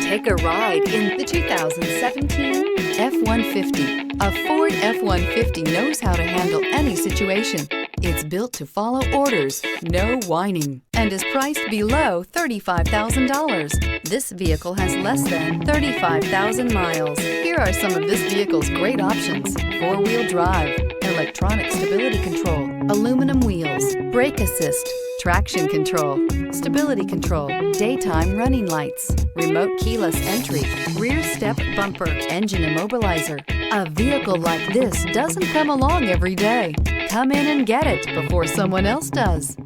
Take a ride in the 2017 F-150. A Ford F-150 knows how to handle any situation. It's built to follow orders, no whining, and is priced below $35,000. This vehicle has less than 35,000 miles. Here are some of this vehicle's great options: four-wheel drive, electronic stability control, aluminum wheels, brake assist, traction control, stability control, daytime running lights, remote keyless entry, rear step bumper, engine immobilizer. A vehicle like this doesn't come along every day. Come in and get it before someone else does.